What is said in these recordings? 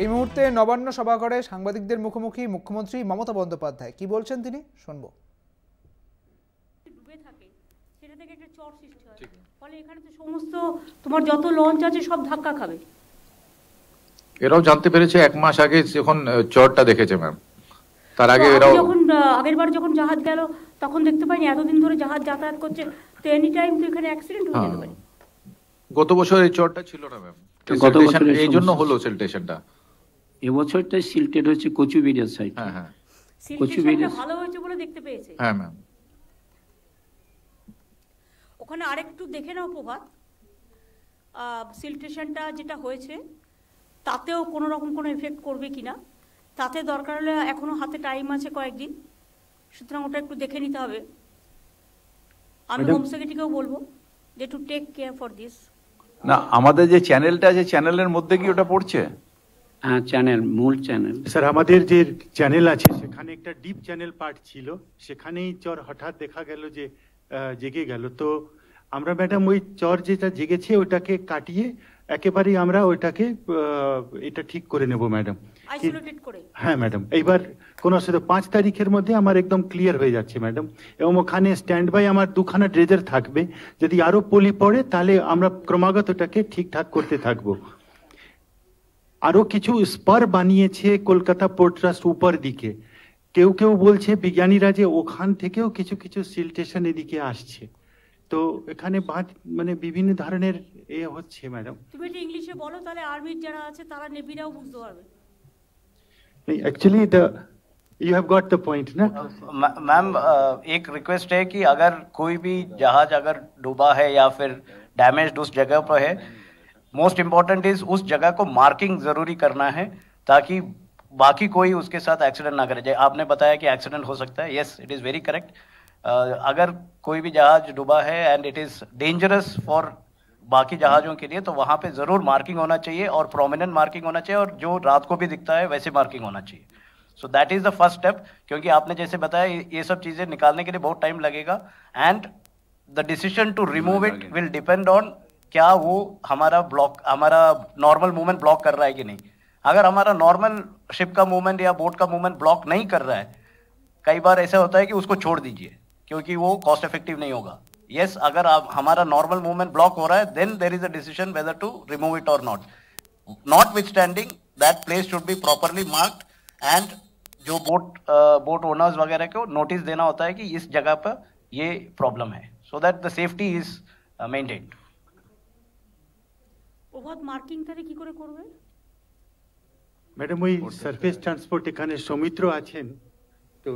এই মুহূর্তে নবান্ন সভাঘরে সাংবাদিকদের মুখোমুখি মুখ্যমন্ত্রী মমতা বন্দ্যোপাধ্যায়। কি বলছেন তিনি, শুনবো। ডুবে থাকে সেটা থেকে একটা চর সৃষ্টি হয়, ফলে এখানে তো সমস্ত তোমার যত লঞ্চ আছে সব ধাক্কা খাবে। এরাও জানতে পেরেছে 1 মাস আগে যখন চরটা দেখেছে ম্যাম, তার আগে এরাও যখন আগের বার যখন জাহাজ গেল তখন দেখতে পাইনি, এতদিন ধরে জাহাজ যাতায়াত করছে, তো এনি টাইম তো এখানে অ্যাক্সিডেন্ট হয়ে যেতে পারে। গত বছর এই চরটা ছিল না ম্যাম, এই জন্য হলো সিলটেশনটা। এবছরটা সিলটেড হচ্ছে কচুবেড়িয়া সাইড। হ্যাঁ, সিলটেশনটা ভালো হয়েছে বলে দেখতে পেয়েছে। হ্যাঁ ম্যাম, ওখানে আরেকটু দেখে নাও প্রভাত, সিলটেশনটা যেটা হয়েছে তাতেও কোনো রকম কোনো এফেক্ট করবে কিনা, তাতে দরকার হলে এখনো হাতে টাইম আছে কয়েকদিন, সুতরাং ওটা একটু দেখে নিতে হবে। আমি হোম সেক্রেটারিকেও বলবো যে to take care for this. না, আমাদের যে চ্যানেলটা আছে চ্যানেলের মধ্যে কি ওটা পড়ছে? হ্যাঁ, চ্যানেল, মূল চ্যানেল। স্যার, আমাদের যে চ্যানেল আছে সেখানে একটা ডিপ চ্যানেল পার্ট ছিল, সেখানেই চর হঠাৎ দেখা গেল যে জেগে গেল। তো আমরা ম্যাডাম ওই চর যেটা জেগেছে ওটাকে কাটিয়ে একেবারেই আমরা ওইটাকে এটা ঠিক করে নেব ম্যাডাম, আইসোলেটেড করে। হ্যাঁ ম্যাডাম, এইবার কোনো অসুবিধা 5 তারিখের মধ্যে আমার একদম ক্লিয়ার হয়ে যাচ্ছে ম্যাডাম। এবং ওখানে স্ট্যান্ড বাই আমার 2খানা ড্রেজার থাকবে, যদি আরো পলি পড়ে তাহলে আমরা ক্রমাগত ওটাকে ঠিকঠাক করতে থাকবো। আরো কিছু স্পার বানিয়েছে কলকাতা পোর্ট ট্রাস্ট উপর দিকে, কেউ কেউ বলছে বিজ্ঞানীরা যে ওখান থেকেও কিছু কিছু সিলটেশন এদিকে আসছে। তো এখানে মানে বিভিন্ন ধরনের হচ্ছে ম্যাডাম। তুমি এটা ইংলিশে বলো, তাহলে আর্মির যারা আছে তারা নেভিরাও বুঝতে পারবে। Actually you have got the point ना मैम। एक रिक्वेस्ट है कि अगर कोई भी जहाज अगर डूबा है या फिर डैमेज्ड उस जगह पर है, मोस्ट इम्पॉर्टेंट इज उस जगह को मार्किंग जरूरी करना है ताकि बाकी कोई उसके साथ एक्सीडेंट ना करे। जैसे आपने बताया कि एक्सीडेंट हो सकता है, yes it is very correct. अगर कोई भी जहाज डूबा है and it is dangerous for बाकी जहाज़ों के लिए, तो वहाँ पे ज़रूर मार्किंग होना चाहिए और प्रोमिनेंट मार्किंग होना चाहिए, और जो रात को भी दिखता है वैसे मार्किंग होना चाहिए। So that is the first step, क्योंकि आपने जैसे बताया ये सब चीज़ें निकालने के लिए बहुत टाइम लगेगा, and the decision to remove it will depend on क्या वो हमारा नॉर्मल मूवमेंट ब्लॉक कर रहा है कि नहीं। अगर हमारा नॉर्मल शिप का मूवमेंट या बोट का मूवमेंट ब्लॉक नहीं कर रहा है, कई बार ऐसा होता है कि उसको छोड़ दीजिए क्योंकि वो कॉस्ट इफेक्टिव नहीं होगा। Yes, अगर आप हमारा नॉर्मल मूवमेंट ब्लॉक हो रहा है, then there is a decision whether to remove it or not. Notwithstanding, that place should be properly marked, and जो बोट ओनर्स वगैरह को नोटिस देना होता है कि इस जगह पर ये प्रॉब्लम है, so that the safety is maintained. Over marking তাহলে কি করে করবে ম্যাডাম? ওই সারফেস ট্রান্সপোর্ট এখানে সৌমিত্র আছেন, তো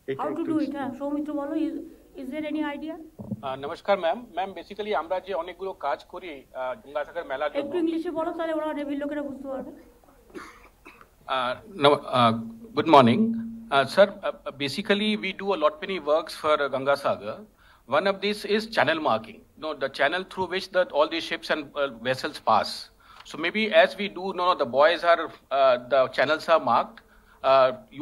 how to do it? Soumitra বলো, ইজ देयर এনি আইডিয়া? নমস্কার ম্যাম, বেসিক্যালি আমরা যে অনেকগুলো কাজ করি গঙ্গাসাগর মেলার জন্য। একটু ইংলিশে বলো, তাহলে ওরা নেভিল লোকেরা বুঝতে পারবে। Good morning, sir. Basically, we do a lot many works for Gangasagar. One of these is channel marking. The channel through which all these ships and vessels pass. So maybe as we do, the buoys are the channels are marked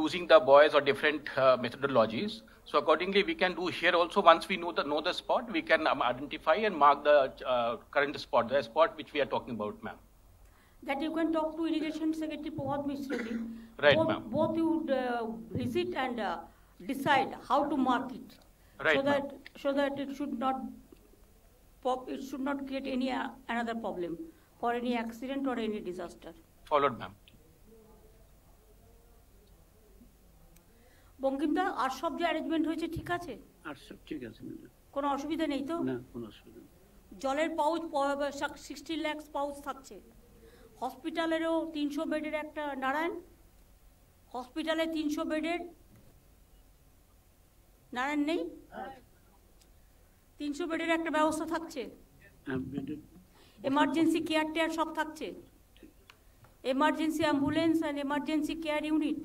using the buoys or different methodologies. So accordingly, we can do here also. Once we know the spot, we can identify and mark the current spot, the spot which we are talking about, ma'am. That you can talk to Irrigation Secretary Pawad Mishra ji. Right, ma'am. Both you visit and decide how to mark it. Right, so that it should not create any another problem for any accident or any disaster. Followed, ma'am. বঙ্কিমদা, আর সব যে arrangement হয়েছে ঠিক আছে? আর সব ঠিক আছে madam, কোনো অসুবিধা নেই তো? না, কোনো অসুবিধা নেই। জলের পাউচ 60 লাখ পাউচ থাকছে। হসপিটালেরও 300 বেডের একটা নারায়ণ হসপিটালে 300 বেডের নারায়ণ নেই, 300 বেডের একটা ব্যবস্থা থাকছে। এমার্জেন্সি কেয়ার টেয়ার সব থাকছে, emergency ambulance and emergency care unit.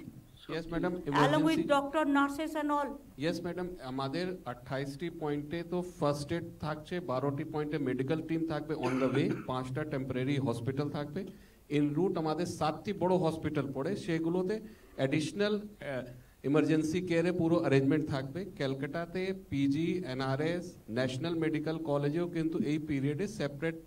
Yes, madam. Along with doctor, nurses and all. Yes, madam. আমাদের 28টি পয়েন্টে তো ফার্স্ট এড থাকছে, 12টি পয়েন্টে মেডিকেল টিম থাকবে অন দ্য ওয়ে, 5টা টেম্পোরারি হসপিটাল থাকবে। ইন রুট আমাদের 7টি বড় হসপিটাল পড়ে, সেগুলোতে অ্যাডিশনাল ইমার্জেন্সি কেয়ারে পুরো অ্যারেঞ্জমেন্ট থাকবে। ক্যালকাটাতে পিজি, এনআরএস, ন্যাশনাল মেডিকেল কলেজেও কিন্তু এই পিরিয়ডে সেপারেট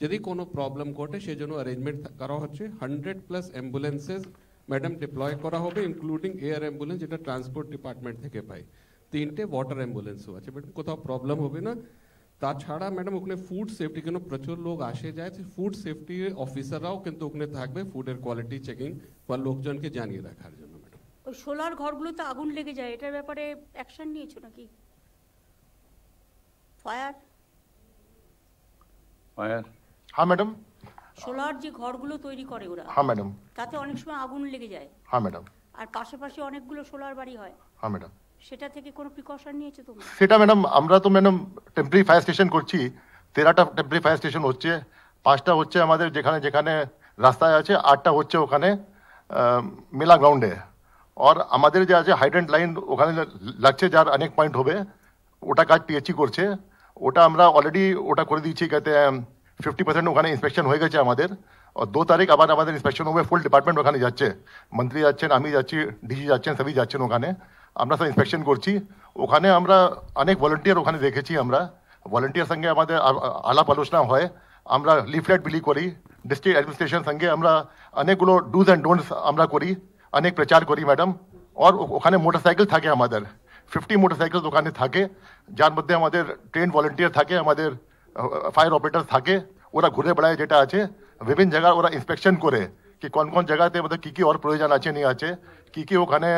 যদি কোনো প্রবলেম ঘটে সেজন্য অ্যারেঞ্জমেন্ট করা হচ্ছে 100+ অ্যাম্বুলেন্সেস ম্যাডাম ডিপ্লয় করা হবে, ইনক্লুডিং এয়ার অ্যাম্বুলেন্স যেটা ট্রান্সপোর্ট ডিপার্টমেন্ট থেকে পাই, 3টে ওয়াটার অ্যাম্বুলেন্সও আছে ম্যাডাম, কোথাও প্রবলেম হবে না। তাছাড়া ম্যাডাম ওখানে ফুড সেফটি, কেন প্রচুর লোক আসে যায়, ফুড সেফটি অফিসাররাও কিন্তু ওখানে থাকবে ফুডের কোয়ালিটি চেকিং বা লোকজনকে জানিয়ে রাখার জন্য ম্যাডাম। ওই সোলার ঘরগুলোতে আগুন লেগে যায়, এটার ব্যাপারে অ্যাকশন নিয়েছো নাকি? ফায়ার हाँ मैडम। সোলার যে ঘরগুলো তৈরি করে ওরা, हाँ मैडम। তাতে অনেক সময় আগুন লেগে যায়, हाँ मैडम। আর পাশাপাশি অনেকগুলো সোলার বাড়ি হয়, हाँ मैडम। সেটা থেকে কোনো প্রিকশন নিয়েছো তোমরা? সেটা ম্যাডাম আমরা তো ম্যাডাম টেম্পোরারি ফায়ার স্টেশন করছি, 13টা টেম্পোরারি ফায়ার স্টেশন হচ্ছে, 5টা হচ্ছে আমাদের যেখানে যেখানে রাস্তায় আছে, 8টা হচ্ছে ওখানে মেলা গ্রাউন্ডে, আর আমাদের যে আছে হাইড্রেন্ট লাইন ওখানে লাগছে, যার অনেক পয়েন্ট হবে, ওটা কাজ পিএইচই করছে, ওটা আমরা অলরেডি ওটা করে দিয়েছি, कहते हैं 50% ওখানে ইন্সপেকশন হয়ে গেছে আমাদের, আর 2 তারিখ আবার আমাদের ইন্সপেকশন হবে, ফুল ডিপার্টমেন্ট ওখানে যাচ্ছে, মন্ত্রী যাচ্ছেন, আমি যাচ্ছি, ডিজি যাচ্ছেন, সবই যাচ্ছেন ওখানে, আমরা সব ইন্সপেকশন করছি। ওখানে আমরা অনেক ভলেন্টিয়ার ওখানে দেখেছি, আমরা ভলেন্টিয়ার সঙ্গে আমাদের আলাপ আলোচনা হয়, আমরা লিফলেট বিলি করি, ডিস্ট্রিক্ট অ্যাডমিনিস্ট্রেশন সঙ্গে আমরা অনেকগুলো ডুজ অ্যান্ড ডোন্টস আমরা করি, অনেক প্রচার করি ম্যাডাম। আর ওখানে মোটরসাইকেল থাকে আমাদের 50 মোটরসাইকেল ওখানে থাকে, যার মধ্যে আমাদের ট্রেন ভলেন্টিয়ার থাকে, আমাদের ফায়ার অপারেটর থাকে, ওরা ঘুরে বেড়ায়, যেটা আছে বিভিন্ন জায়গায় ওরা ইন্সপেকশন করে কি কোন কোন জায়গাতে মধ্যে কী কী ওর প্রয়োজন আছে নেই আছে, কী কী ওখানে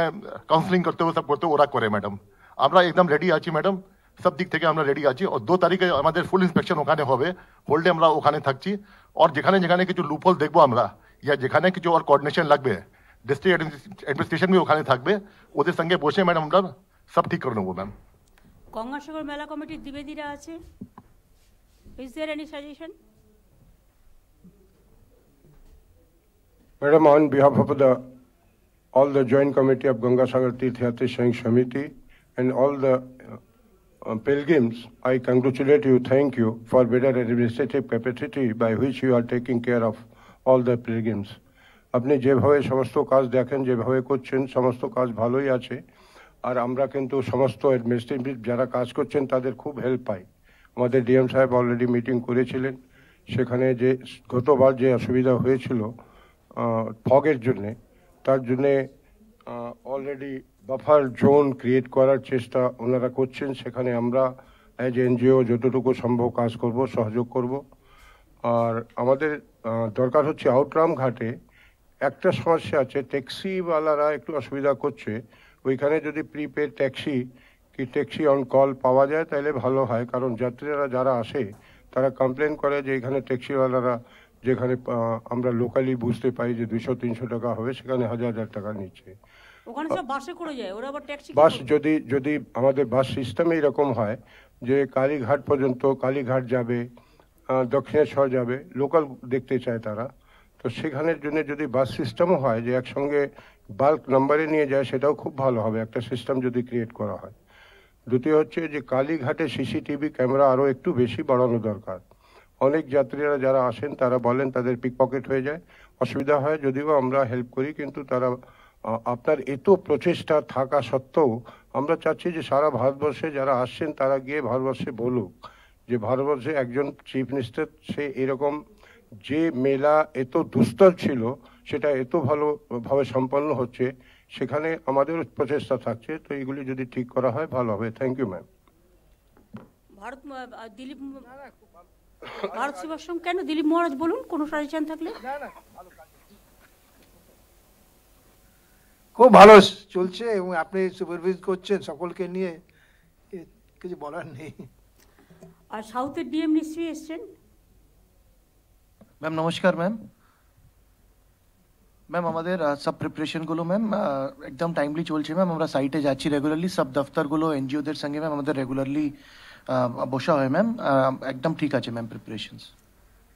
কাউন্সিলিং করতে হবে, সব করতে ওরা করে ম্যাডাম। আমরা একদম রেডি আছি ম্যাডাম, সব দিক থেকে আমরা রেডি আছি, আর 2 তারিখে আমাদের ফুল ইন্সপেকশন ওখানে হবে, হোল ডে আমরা ওখানে থাকছি, আর যেখানে যেখানে কিছু লুপহোল দেখবো আমরা, ইয়া যেখানে কিছু আর কোঅর্ডিনেশন লাগবে, ডিস্ট্রিক্ট অ্যাডমিনিস্ট্রেশন भी ওখানে থাকবে, ওদের সঙ্গে বসে ম্যাডাম আমরা সব ঠিক করে নেবো ম্যাম। গঙ্গাসাগর মেলা কমিটির দিবেদিরা আছে, is there any suggestion? Madam, on behalf of all the Joint Committee of Gangasagar Tirthayatri Sangh Samiti and all the pilgrims, I congratulate you, thank you for better administrative capacity by which you are taking care of all the pilgrims. আপনি যেভাবে সমস্ত কাজ দেখেন, যেভাবে করছেন, সমস্ত কাজ ভালোই আছে, আর আমরা কিন্তু সমস্ত অ্যাডমিনিস্ট্রেটিভ যারা কাজ করছেন তাদের খুব হেল্প পাই। আমাদের ডিএম সাহেব অলরেডি মিটিং করেছিলেন, সেখানে যে গতবার যে অসুবিধা হয়েছিল ফগের জন্যে, তার জন্যে অলরেডি বাফার জোন ক্রিয়েট করার চেষ্টা ওনারা করছেন, সেখানে আমরা অ্যাজ এনজিও যতটুকু সম্ভব কাজ করব, সহযোগ করব। আর আমাদের দরকার হচ্ছে আউটরাম ঘাটে একটা সমস্যা আছে, ট্যাক্সিওয়ালারা একটু অসুবিধা করছে, ওইখানে যদি প্রিপেড ট্যাক্সি কি ট্যাক্সি অন কল পাওয়া যায় তাহলে ভালো হয়, কারণ যাত্রীরা যারা আসে তারা কমপ্লেন করে যে এখানে ট্যাক্সিওয়ালারা, যেখানে আমরা লোকালি বুঝতে পাই যে 200-300 টাকা হবে, সেখানে 1000 টাকা নিচ্ছে। ওখানে সব বাসে করে যায়, ওরা আবার ট্যাক্সি বাস যদি আমাদের বাস সিস্টেম এরকম হয় যে কালীঘাট পর্যন্ত, কালীঘাট যাবে, দক্ষিণেশ্বর যাবে, লোকাল দেখতে চায় তারা, তো সেখানের জন্য যদি বাস সিস্টেমও হয় যে একসঙ্গে বাল্ক নাম্বারে নিয়ে যায়, সেটাও খুব ভালো হবে, একটা সিস্টেম যদি ক্রিয়েট করা হয়। দ্বিতীয় হচ্ছে যে কালীঘাটে সিসিটিভি ক্যামেরা আরও একটু বেশি বাড়ানো দরকার। অনেক যাত্রীরা যারা আসেন তারা বলেন তাদের পিকপকেট হয়ে যায়, অসুবিধা হয়, যদিও আমরা হেল্প করি, কিন্তু তারা আপনার এত প্রচেষ্টা থাকা সত্ত্বেও আমরা চাচ্ছি যে সারা ভারতবর্ষে যারা আসছেন তারা গিয়ে ভারতবর্ষে বলুক যে ভারতবর্ষে একজন চিফ মিনিস্টার, সে এরকম যে মেলা এত দুস্তর ছিল সেটা এত ভালোভাবে সম্পন্ন হচ্ছে, সেখানে আমাদের প্রচেষ্টা থাকছে, তো এগুলি যদি ঠিক করা হয় ভালো হবে। Thank you ma'am. Bharat Sevashram কেন? দিলীপ মহারাজ বলুন, কোনো সাজেশন থাকলে। খুব ভালো চলছে এবং আপনি সুপারভাইজ করছেন সকলকে নিয়ে, কিছু বলার নেই। আর সাউথের ডিএম নিশ্চয়ই এসছেন। ম্যাম নমস্কার। ম্যাম আমাদের সব প্রিপারেশনগুলো ম্যাম একদম টাইমলি চলছে ম্যাম, আমরা সাইটে যাচ্ছি রেগুলারলি, সব দফতরগুলো এনজিওদের সঙ্গে ম্যাম আমাদের রেগুলারলি বসা হয় ম্যাম, একদম ঠিক আছে ম্যাম প্রিপারেশনস।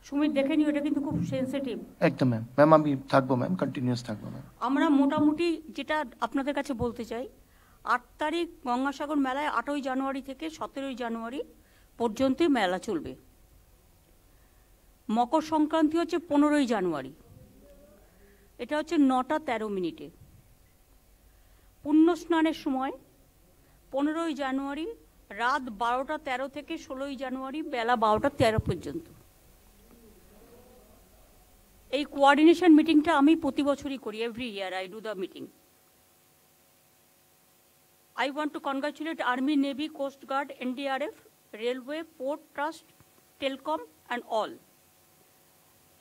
সুমিত দেখে নিও, এটা কিন্তু খুব সেন্সিটিভ। একদম ম্যাম। ম্যাম আমি থাকবো ম্যাম, কন্টিনিউয়াস থাকবো ম্যাম। আমরা মোটামুটি যেটা আপনাদের কাছে বলতে চাই, 8 তারিখ গঙ্গাসাগর মেলায় 8ই জানুয়ারি থেকে 17ই জানুয়ারি পর্যন্ত মেলা চলবে। মকর সংক্রান্তি হচ্ছে 15ই জানুয়ারি, এটা হচ্ছে 9টা 13 মিনিটে। পুণ্য স্নানের সময় 15ই জানুয়ারি রাত 12টা 13 থেকে 16ই জানুয়ারি বেলা 12টা 13 পর্যন্ত। এই কোঅর্ডিনেশন মিটিংটা আমি প্রতি বছরই করি, every year I do the meeting. I want to congratulate Army, Navy, Coast Guard, NDRF, Railway, Port Trust, Telcom and all,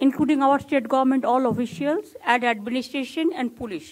including our state government, all officials and administration and police.